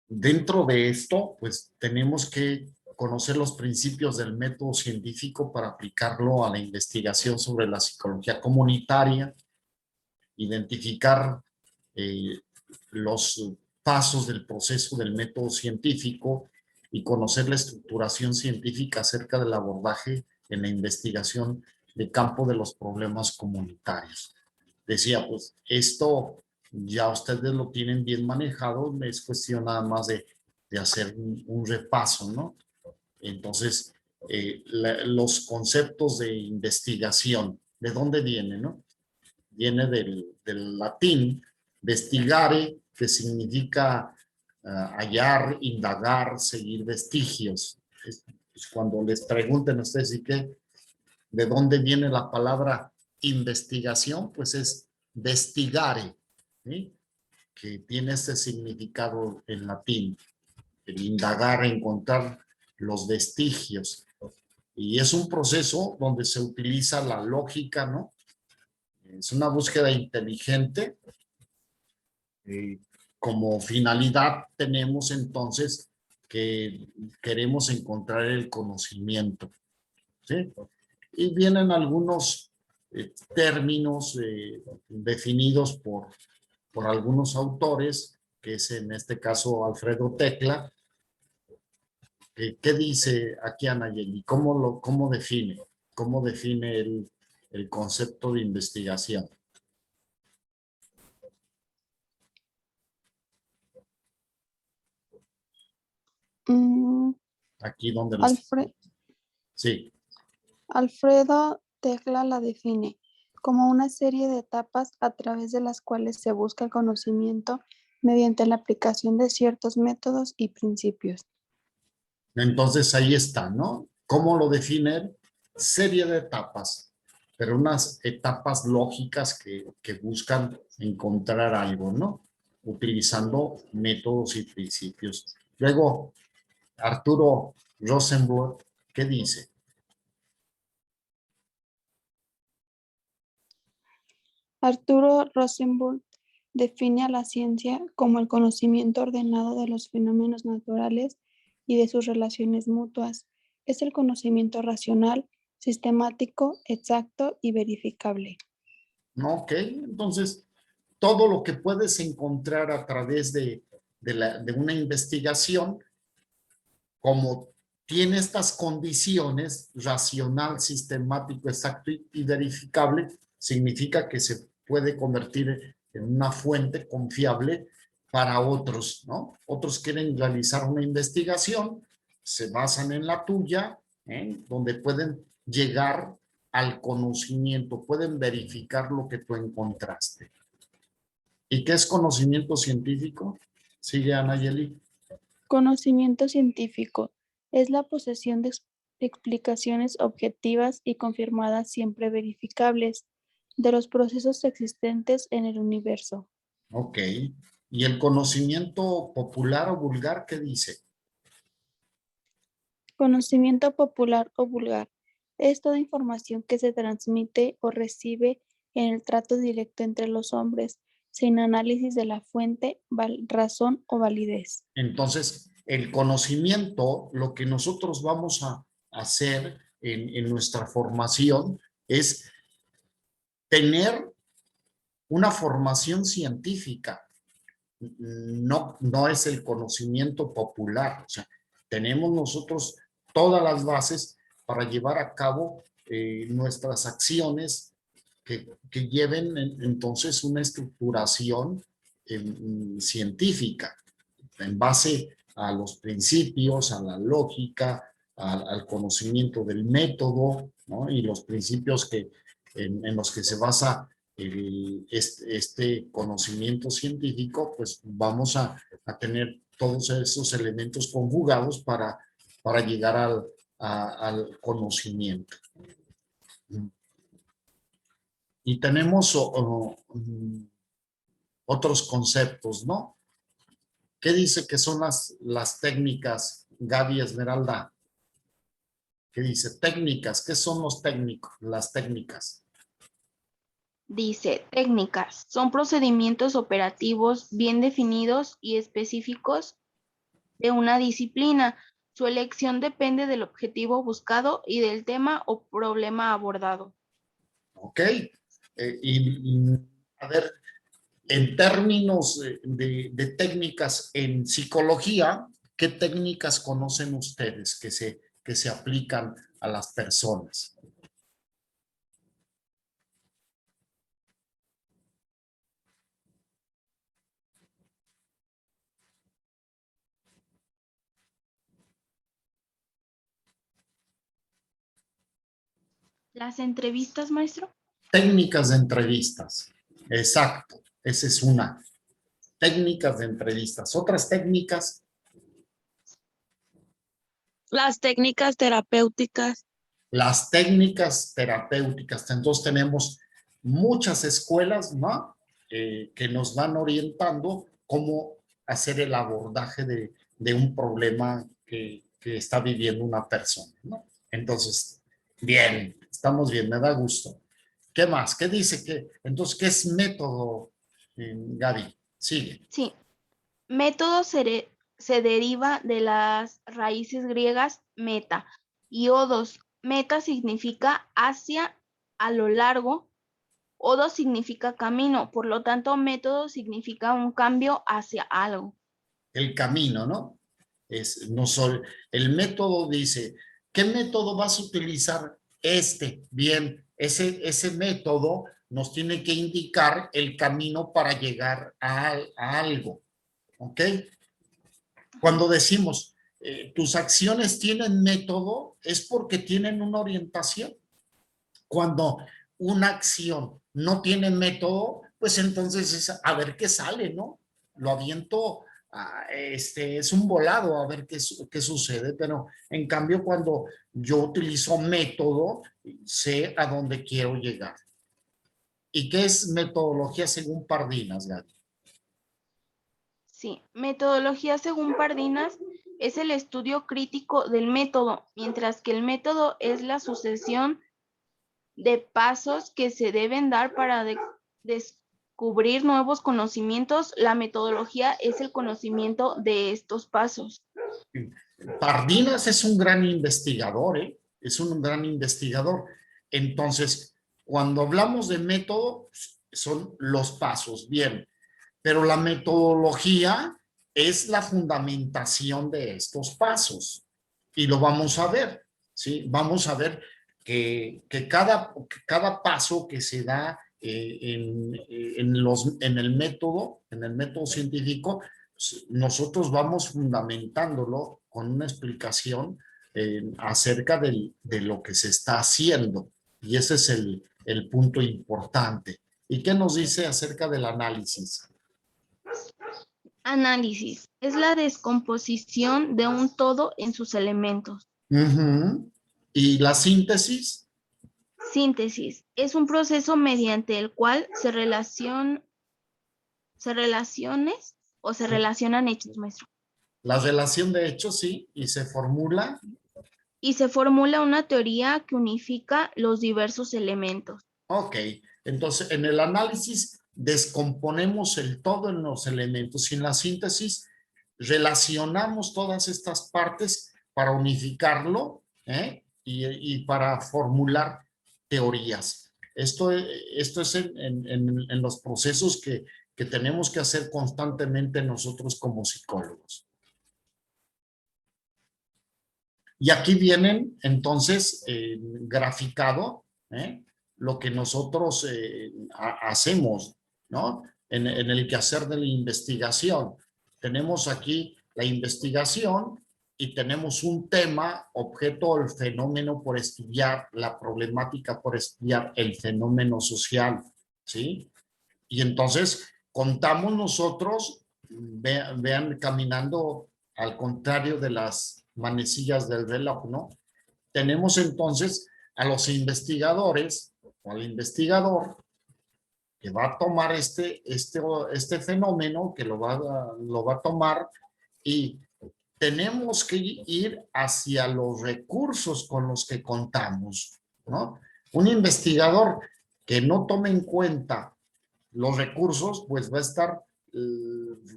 Dentro de esto, pues tenemos que conocer los principios del método científico para aplicarlo a la investigación sobre la psicología comunitaria, identificar eh, los pasos del proceso del método científico y conocer la estructuración científica acerca del abordaje en la investigación de campo de los problemas comunitarios. Decía, pues esto ya ustedes lo tienen bien manejado, es cuestión nada más de hacer un repaso, ¿no? Entonces, los conceptos de investigación, ¿de dónde viene, no? Viene del latín vestigare, que significa hallar, indagar, seguir vestigios. Pues cuando les pregunten a ustedes y qué, de dónde viene la palabra investigación, pues es vestigare, ¿sí? Que tiene este significado en latín, el indagar, encontrar los vestigios. Y es un proceso donde se utiliza la lógica, ¿no? Es una búsqueda inteligente. Como finalidad tenemos entonces que queremos encontrar el conocimiento, ¿sí? Y vienen algunos términos definidos por algunos autores, que es en este caso Alfredo Tecla. ¿Qué dice aquí Anayeli? ¿Cómo define? ¿Cómo define el concepto de investigación? Aquí donde los... Sí. Alfredo Tecla la define como una serie de etapas a través de las cuales se busca el conocimiento mediante la aplicación de ciertos métodos y principios. Entonces ahí está, ¿no? ¿Cómo lo definen? Serie de etapas, pero unas etapas lógicas que buscan encontrar algo, ¿no? Utilizando métodos y principios. Luego, Arturo Rosenberg, ¿qué dice? Arturo Rosenberg define a la ciencia como el conocimiento ordenado de los fenómenos naturales y de sus relaciones mutuas. Es el conocimiento racional, sistemático, exacto y verificable. Ok, entonces todo lo que puedes encontrar a través de una investigación, como tiene estas condiciones, racional, sistemático, exacto y verificable, significa que se puede convertir en una fuente confiable para otros, ¿no? Otros quieren realizar una investigación, se basan en la tuya, donde pueden llegar al conocimiento, pueden verificar lo que tú encontraste. ¿Y qué es conocimiento científico? Sigue Anayeli. Conocimiento científico es la posesión de explicaciones objetivas y confirmadas, siempre verificables, de los procesos existentes en el universo. Ok. ¿Y el conocimiento popular o vulgar qué dice? Conocimiento popular o vulgar es toda información que se transmite o recibe en el trato directo entre los hombres, sin análisis de la fuente, razón o validez. Entonces, el conocimiento, lo que nosotros vamos a hacer en nuestra formación es tener una formación científica. No es el conocimiento popular. O sea, tenemos nosotros todas las bases para llevar a cabo nuestras acciones que lleven entonces una estructuración científica en base a los principios, a la lógica, al conocimiento del método, ¿no? Y los principios en los que se basa este conocimiento científico, pues vamos a tener todos esos elementos conjugados para llegar al conocimiento. Y tenemos otros conceptos, ¿no? ¿Qué dice que son las técnicas, Gaby Esmeralda? ¿Qué dice? Técnicas. ¿Qué son los técnicos? Las técnicas. Dice, técnicas son procedimientos operativos bien definidos y específicos de una disciplina. Su elección depende del objetivo buscado y del tema o problema abordado. ¿Ok? A ver, en términos de técnicas en psicología, ¿qué técnicas conocen ustedes que se aplican a las personas? ¿Las entrevistas, maestro? Técnicas de entrevistas. Exacto, esa es una. Técnicas de entrevistas. Otras técnicas, Las técnicas terapéuticas. las técnicas terapéuticas. Entonces tenemos muchas escuelas, ¿no? Que nos van orientando cómo hacer el abordaje de un problema que está viviendo una persona, ¿no? Entonces, bien, estamos bien, me da gusto. ¿Qué más? ¿Qué dice? Entonces, ¿qué es método, Gaby? Sigue. Sí. Método se deriva de las raíces griegas meta y odos. Meta significa hacia, a lo largo. Odo significa camino. Por lo tanto, método significa un cambio hacia algo. El camino, ¿no? No solo, el método dice, ¿qué método vas a utilizar? Bien, ese método nos tiene que indicar el camino para llegar a algo, ¿ok? Cuando decimos, tus acciones tienen método, es porque tienen una orientación. Cuando una acción no tiene método, pues entonces es a ver qué sale, ¿no? Lo aviento, es un volado a ver qué sucede, pero en cambio cuando yo utilizo método, sé a dónde quiero llegar. ¿Y qué es metodología según Pardinas, Gaby? Sí, metodología según Pardinas es el estudio crítico del método, mientras que el método es la sucesión de pasos que se deben dar para descubrir nuevos conocimientos. La metodología es el conocimiento de estos pasos. Pardinas es un gran investigador, ¿eh? Es un gran investigador. Entonces, cuando hablamos de método, son los pasos, bien, pero la metodología es la fundamentación de estos pasos y lo vamos a ver, ¿sí? Vamos a ver que cada paso que se da en el método científico, nosotros vamos fundamentándolo con una explicación acerca de lo que se está haciendo. Y ese es el punto importante. ¿Y qué nos dice acerca del análisis? Análisis es la descomposición de un todo en sus elementos. ¿Y la síntesis? Síntesis es un proceso mediante el cual se relacionan hechos, maestro. La relación de hechos, sí, y se formula. Y se formula una teoría que unifica los diversos elementos. Ok, entonces en el análisis descomponemos el todo en los elementos y en la síntesis relacionamos todas estas partes para unificarlo y para formular teorías. Esto es en los procesos que tenemos que hacer constantemente nosotros como psicólogos. Y aquí vienen entonces graficado lo que nosotros hacemos, ¿no? En el quehacer de la investigación. Tenemos aquí la investigación y tenemos un tema, objeto o el fenómeno por estudiar, la problemática por estudiar, el fenómeno social, ¿sí? Y entonces contamos nosotros, vean caminando al contrario de las manecillas del reloj, ¿no? Tenemos entonces a los investigadores o al investigador que va a tomar este fenómeno, que lo va a tomar y tenemos que ir hacia los recursos con los que contamos, ¿no? Un investigador que no tome en cuenta los recursos, pues va a estar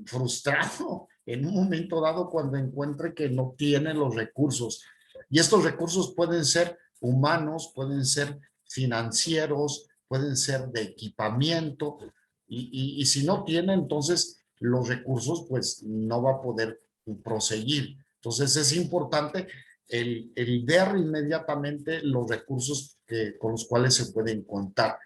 frustrado en un momento dado cuando encuentre que no tiene los recursos. Y estos recursos pueden ser humanos, pueden ser financieros, pueden ser de equipamiento, y si no tiene entonces los recursos, pues no va a poder proseguir. Entonces es importante el ver inmediatamente los recursos con los cuales se pueden contar.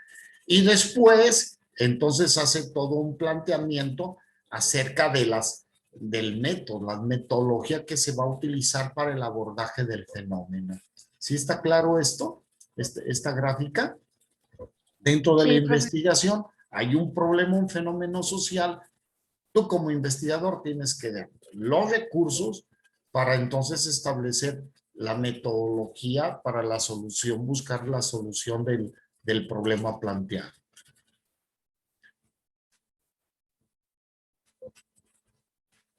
Y después, entonces hace todo un planteamiento acerca del método, la metodología que se va a utilizar para el abordaje del fenómeno. ¿Sí está claro esto? Esta gráfica. Dentro de la Sí, profe. investigación hay un problema, un fenómeno social. Tú como investigador tienes que dar los recursos para entonces establecer la metodología para la solución, buscar la solución del problema planteado.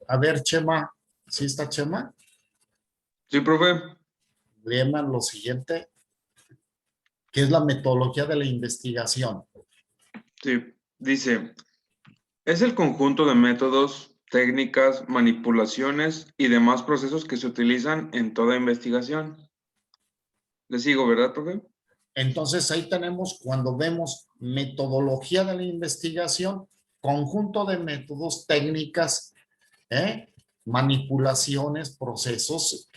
A ver, Chema, ¿sí está Chema? Sí, profe. Léeme lo siguiente, que es la metodología de la investigación. Sí, dice, es el conjunto de métodos, técnicas, manipulaciones y demás procesos que se utilizan en toda investigación. Le sigo, ¿verdad, profe? Entonces ahí tenemos, cuando vemos metodología de la investigación, conjunto de métodos, técnicas, manipulaciones, procesos,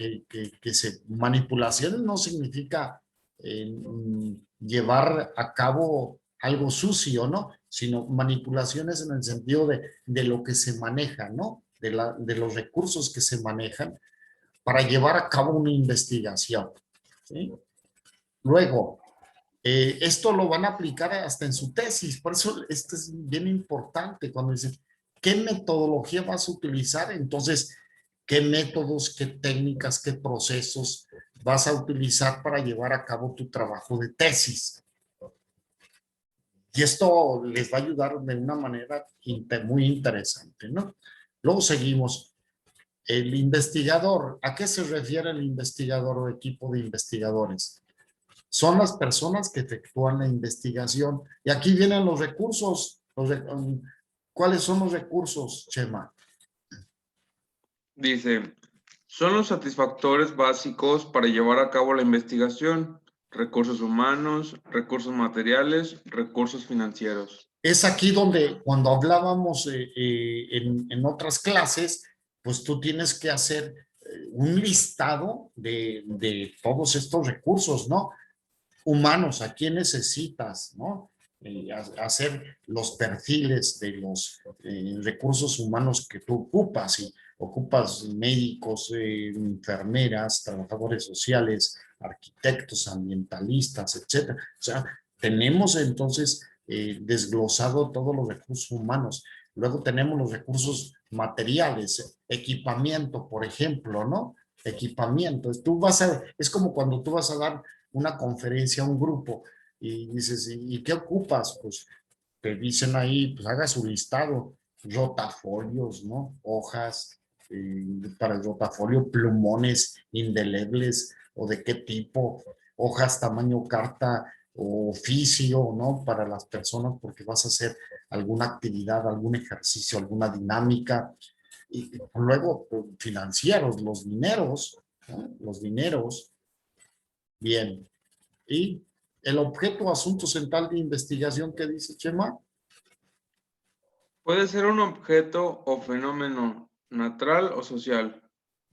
manipulaciones no significa llevar a cabo algo sucio, ¿no? Sino manipulaciones en el sentido de lo que se maneja, ¿no? De los recursos que se manejan para llevar a cabo una investigación, ¿sí? Luego, esto lo van a aplicar hasta en su tesis, por eso esto es bien importante cuando dicen, ¿qué metodología vas a utilizar? Entonces, ¿qué métodos, qué técnicas, qué procesos vas a utilizar para llevar a cabo tu trabajo de tesis? Y esto les va a ayudar de una manera muy interesante, ¿no? Luego seguimos. El investigador, ¿a qué se refiere el investigador o equipo de investigadores? Son las personas que efectúan la investigación. Y aquí vienen los recursos. ¿Cuáles son los recursos, Chema? Dice, son los satisfactores básicos para llevar a cabo la investigación, recursos humanos, recursos materiales, recursos financieros. Es aquí donde cuando hablábamos en otras clases, pues tú tienes que hacer un listado de todos estos recursos, ¿no? Humanos, ¿a quién necesitas, no? Hacer los perfiles de los recursos humanos que tú ocupas, y ocupas médicos, enfermeras, trabajadores sociales, arquitectos, ambientalistas, etcétera. O sea, tenemos entonces desglosado todos los recursos humanos. Luego tenemos los recursos materiales, equipamiento, por ejemplo, ¿no? Equipamiento. Es como cuando tú vas a dar una conferencia a un grupo y dices, ¿y qué ocupas? Pues te dicen ahí, pues haga su listado, rotafolios, ¿no? Hojas para el rotafolio, plumones indelebles o de qué tipo, hojas tamaño carta o oficio, ¿no? Para las personas porque vas a hacer alguna actividad, algún ejercicio, alguna dinámica. Y luego financieros, los dineros, ¿no? Los dineros. Bien. ¿Y el objeto o asunto central de investigación que dice Chema? Puede ser un objeto o fenómeno natural o social.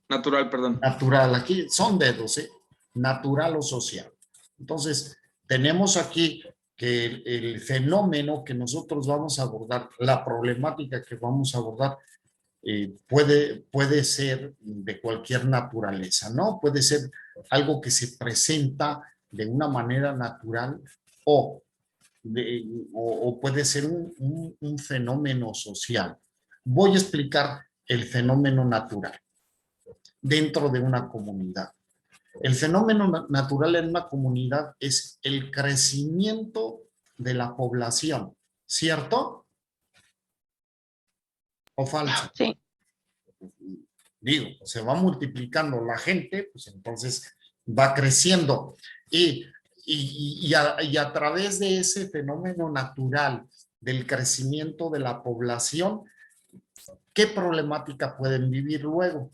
Natural, perdón. Natural. Aquí son dedos, ¿eh? Natural o social. Entonces, tenemos aquí que el fenómeno que nosotros vamos a abordar, la problemática que vamos a abordar, puede ser de cualquier naturaleza, ¿no? Puede ser algo que se presenta de una manera natural o puede ser un fenómeno social. Voy a explicar el fenómeno natural dentro de una comunidad. El fenómeno natural en una comunidad es el crecimiento de la población, ¿cierto? ¿O falso? Sí. Digo, se va multiplicando la gente, pues entonces va creciendo. Y a través de ese fenómeno natural del crecimiento de la población, ¿qué problemática pueden vivir luego?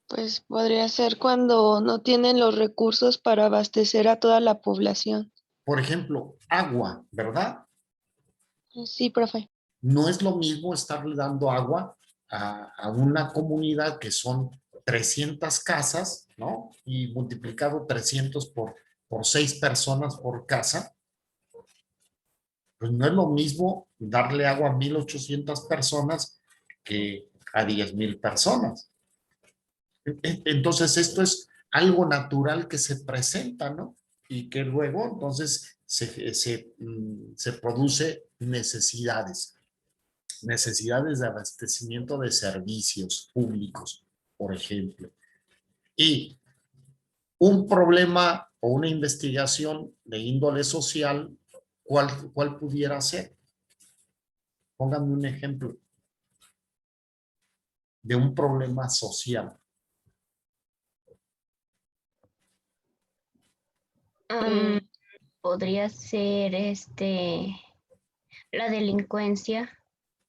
Pues podría ser cuando no tienen los recursos para abastecer a toda la población. Por ejemplo, agua, ¿verdad? Sí, profe. No es lo mismo estarle dando agua a una comunidad que son 300 casas, ¿no? Y multiplicado 300 por 6 personas por casa, pues no es lo mismo darle agua a 1,800 personas que a 10,000 personas. Entonces, esto es algo natural que se presenta, ¿no? Y que luego, entonces, se produce necesidades de abastecimiento de servicios públicos, por ejemplo. Y un problema o una investigación de índole social, ¿cuál pudiera ser? Pónganme un ejemplo de un problema social. Mm, podría ser la delincuencia.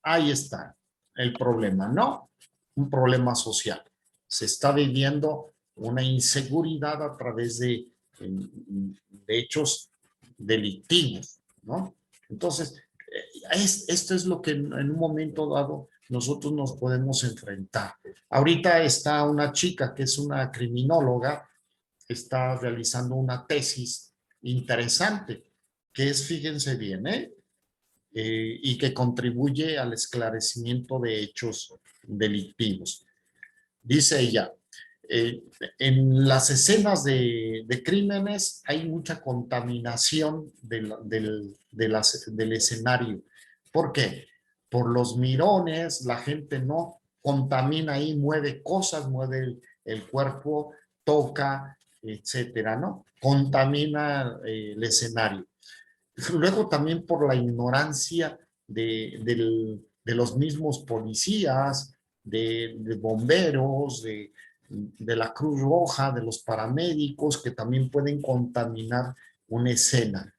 Ahí está el problema, ¿no? Un problema social. Se está viviendo una inseguridad a través de hechos delictivos, ¿no? Entonces, esto es lo que en un momento dado nosotros nos podemos enfrentar. Ahorita está una chica que es una criminóloga, está realizando una tesis interesante, que es, fíjense bien, y que contribuye al esclarecimiento de hechos delictivos. Dice ella, en las escenas de crímenes hay mucha contaminación del escenario. ¿Por qué? Por los mirones, la gente no contamina ahí, mueve cosas, mueve el cuerpo, toca, etcétera, ¿no? Contamina el escenario. Luego también por la ignorancia de los mismos policías, de bomberos, de la Cruz Roja, de los paramédicos, que también pueden contaminar una escena.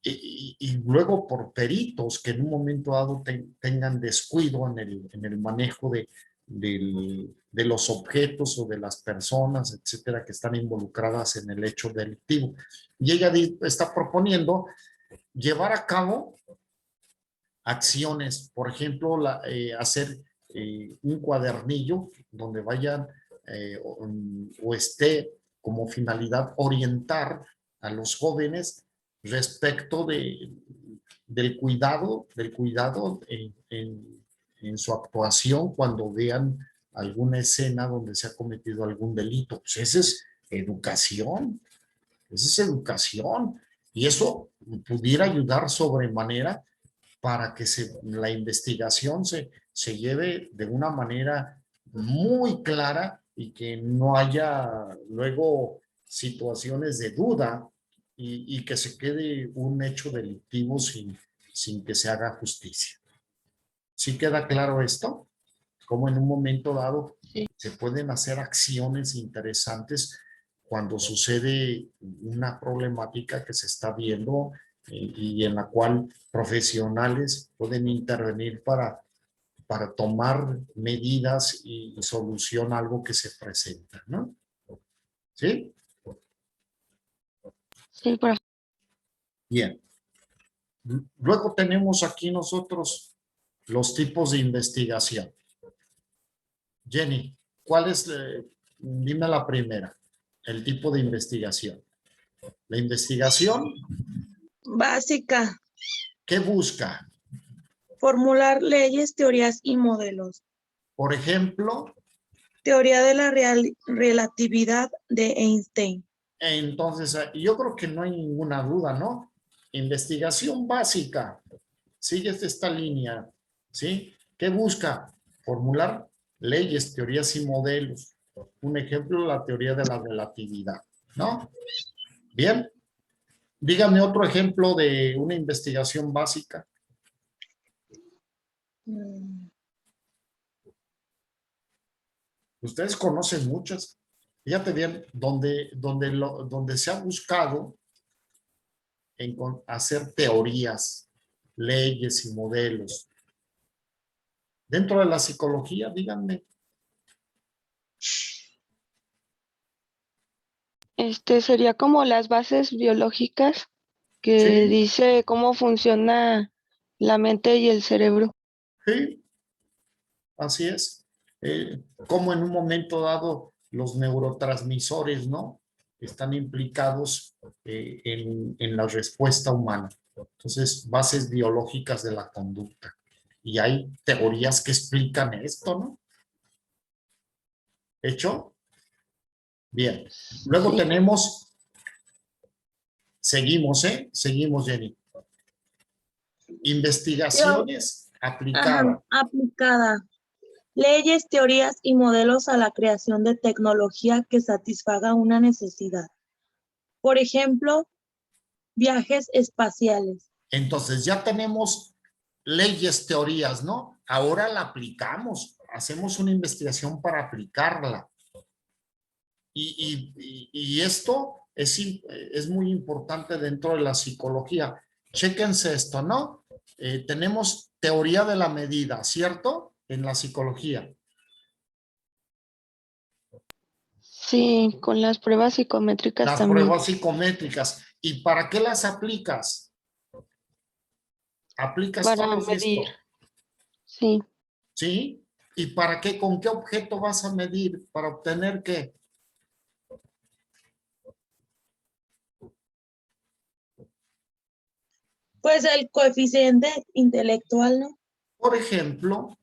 Y luego por peritos que en un momento dado tengan descuido en el manejo de los objetos o de las personas, etcétera, que están involucradas en el hecho delictivo. Y ella está proponiendo llevar a cabo acciones, por ejemplo, hacer un cuadernillo donde vayan o esté como finalidad orientar a los jóvenes respecto del cuidado en su actuación cuando vean alguna escena donde se ha cometido algún delito. Pues esa es educación, y eso pudiera ayudar sobremanera para que la investigación se lleve de una manera muy clara y que no haya luego situaciones de duda y que se quede un hecho delictivo sin que se haga justicia. ¿Sí queda claro esto? Como en un momento dado se pueden hacer acciones interesantes cuando sucede una problemática que se está viendo y en la cual profesionales pueden intervenir para tomar medidas y solución a algo que se presenta, ¿no? ¿Sí? Sí, profe. Bien. Luego tenemos aquí nosotros los tipos de investigación. Jenny, ¿cuál es? Dime la primera, el tipo de investigación. La investigación, Básica. ¿qué busca? Formular leyes, teorías y modelos. Por ejemplo, Teoría de la relatividad de Einstein. entonces, yo creo que no hay ninguna duda, ¿no? Investigación básica. Sigues esta línea, ¿sí? ¿Qué busca? Formular leyes, teorías y modelos. Un ejemplo, la teoría de la relatividad, ¿no? Bien. Dígame otro ejemplo de una investigación básica. Ustedes conocen muchas. Fíjate bien, donde se ha buscado en hacer teorías, leyes y modelos. Dentro de la psicología, díganme. Sería como las bases biológicas que Sí. dice cómo funciona la mente y el cerebro. Sí, así es. Como en un momento dado los neurotransmisores, ¿no? Están implicados en la respuesta humana. Entonces, bases biológicas de la conducta. Y hay teorías que explican esto, ¿no? ¿Hecho? Bien. Luego Sí. tenemos, seguimos, Seguimos, Jenny. Investigaciones aplicadas. Aplicada. Leyes, teorías y modelos a la creación de tecnología que satisfaga una necesidad. Por ejemplo, viajes espaciales. Entonces ya tenemos leyes, teorías, ¿no? Ahora la aplicamos, hacemos una investigación para aplicarla. Y esto es muy importante dentro de la psicología. Chéquense esto, ¿no? Tenemos teoría de la medida, ¿cierto? En la psicología. Sí, con las pruebas psicométricas Las también. pruebas psicométricas. ¿Y para qué las aplicas? Aplicas Para todo medir. esto. Sí. ¿Sí? ¿Y para qué? ¿Con qué objeto vas a medir? ¿Para obtener qué? Pues el coeficiente intelectual, ¿no? Por ejemplo,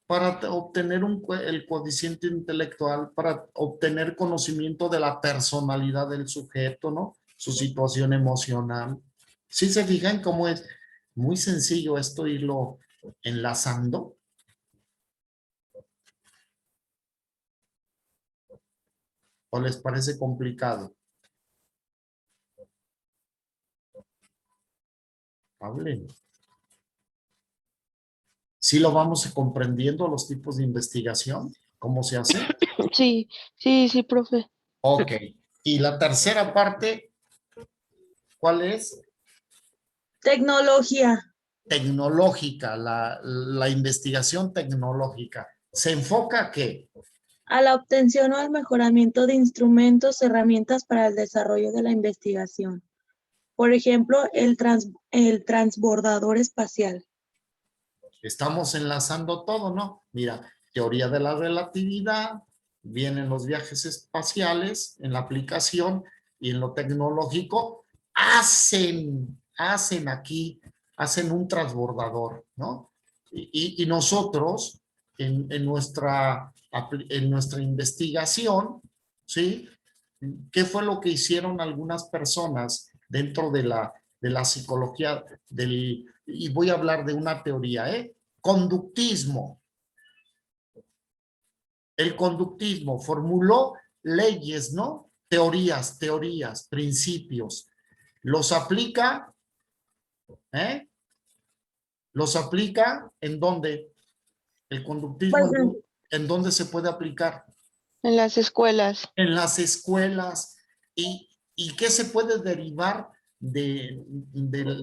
para obtener el coeficiente intelectual, para obtener conocimiento de la personalidad del sujeto, ¿no? Su situación emocional. ¿Sí se fijan cómo es muy sencillo esto irlo enlazando? ¿O les parece complicado? Hablen. ¿Sí lo vamos comprendiendo los tipos de investigación? ¿Cómo se hace? Sí, sí, sí, profe. Ok. Y la tercera parte, ¿cuál es? Tecnología. Tecnológica, la investigación tecnológica. ¿Se enfoca a qué? A la obtención o al mejoramiento de instrumentos, herramientas para el desarrollo de la investigación. Por ejemplo, el transbordador espacial. Estamos enlazando todo, ¿no? Mira, teoría de la relatividad, vienen los viajes espaciales en la aplicación y en lo tecnológico, hacen un transbordador, ¿no? Y nosotros, en nuestra investigación, ¿sí? ¿Qué fue lo que hicieron algunas personas dentro de la psicología y voy a hablar de una teoría, conductismo. El conductismo formuló leyes, ¿no? Teorías, principios. Los aplica, ¿Los aplica en dónde? El conductismo, Pues, ¿en dónde se puede aplicar? En las escuelas. En las escuelas. ¿Y qué se puede derivar de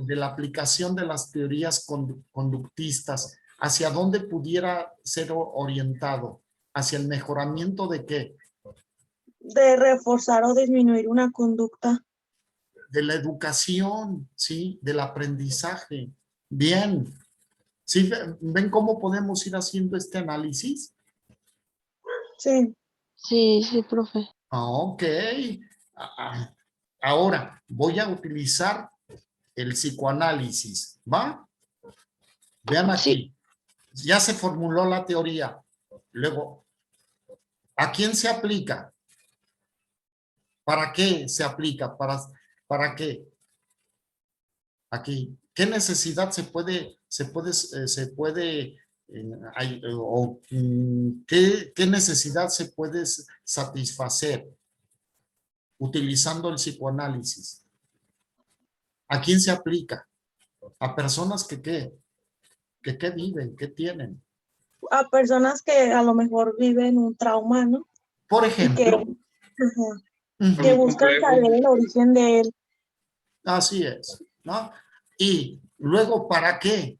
la aplicación de las teorías conductistas? ¿Hacia dónde pudiera ser orientado? ¿Hacia el mejoramiento de qué? de reforzar o disminuir una conducta. De la educación, ¿sí? Del aprendizaje. Bien. ¿Sí? ¿Ven cómo podemos ir haciendo este análisis? Sí. Sí, sí, profe. Ok. Ahora voy a utilizar el psicoanálisis, ¿va? Vean aquí. Ya se formuló la teoría. Luego, ¿a quién se aplica? ¿Para qué se aplica? ¿Para qué? Aquí. ¿Qué necesidad qué necesidad se puede satisfacer utilizando el psicoanálisis? ¿A quién se aplica? A personas que ¿qué viven? ¿Qué tienen? A personas que a lo mejor viven un trauma, ¿no? Por Y que, ejemplo, que Un buscan complejo. saber el origen de él. así es. ¿no? Y luego, ¿para qué?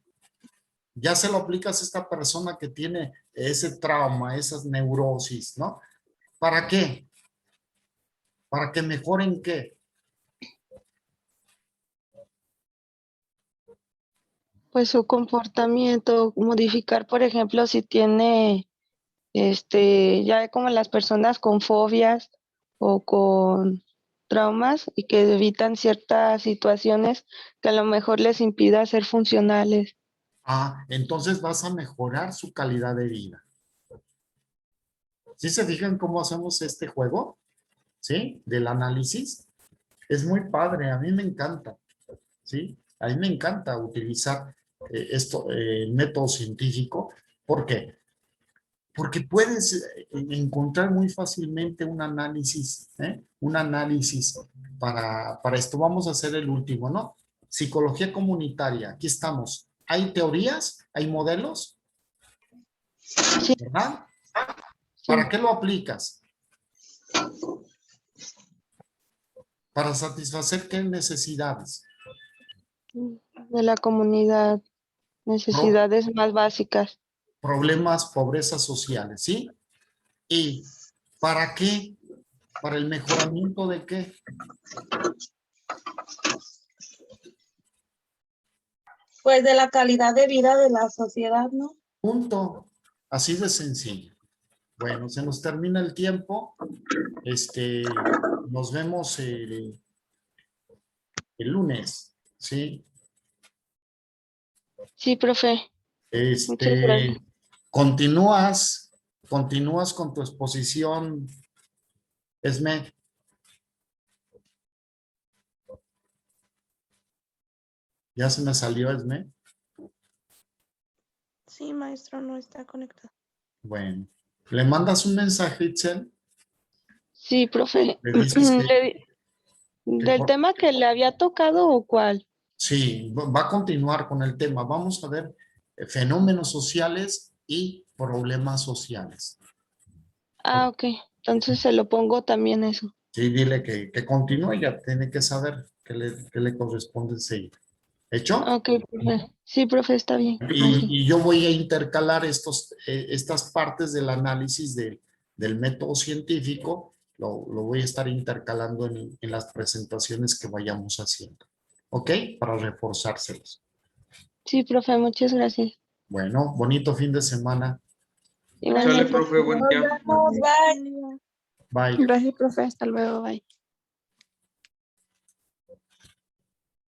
Ya se lo aplicas a esta persona que tiene ese trauma, esas neurosis, ¿no? ¿Para qué? ¿Para que mejoren qué? Pues su comportamiento, modificar, por ejemplo, si tiene, ya como las personas con fobias o con traumas y que evitan ciertas situaciones que a lo mejor les impida ser funcionales. Ah, entonces vas a mejorar su calidad de vida. ¿Sí se fijan cómo hacemos este juego? ¿Sí? Del análisis. Es muy padre, a mí me encanta. ¿Sí? A mí me encanta utilizar el método científico. ¿Por qué? Porque puedes encontrar muy fácilmente un análisis, para esto. Vamos a hacer el último, ¿no? Psicología comunitaria, aquí estamos. ¿Hay teorías? ¿Hay modelos? Sí. ¿Verdad? Sí. ¿Para qué lo aplicas? Para satisfacer qué necesidades. De la comunidad, necesidades más básicas. Problemas, pobrezas sociales, ¿sí? ¿Y para qué? ¿Para el mejoramiento de qué? Pues de la calidad de vida de la sociedad, ¿no? Punto. Así de sencillo. Bueno, se nos termina el tiempo. Nos vemos el lunes, ¿sí? Sí, profe. Muchas gracias. Continúas con tu exposición, Esme. Ya se me salió, Esme. Sí, maestro, no está conectado. Bueno, ¿le mandas un mensaje, Itzel? Sí, profe. Le dices que ¿Del tema que le había tocado o cuál? sí, va a continuar con el tema. Vamos a ver fenómenos sociales y problemas sociales. Ah, ok. Entonces se lo pongo también eso. Sí, dile que continúe, ya tiene que saber qué le corresponde seguir. ¿Hecho? Ok, profe. Sí, profe, está bien. Gracias. Y yo voy a intercalar estas partes del análisis del método científico, lo voy a estar intercalando en las presentaciones que vayamos haciendo. ¿Ok? Para reforzárselos. Sí, profe, muchas gracias. Bueno, bonito fin de semana. Sale, Igualmente. profe, buen día. Nos vemos, bye. Bye. Gracias, profe. Hasta luego. Bye.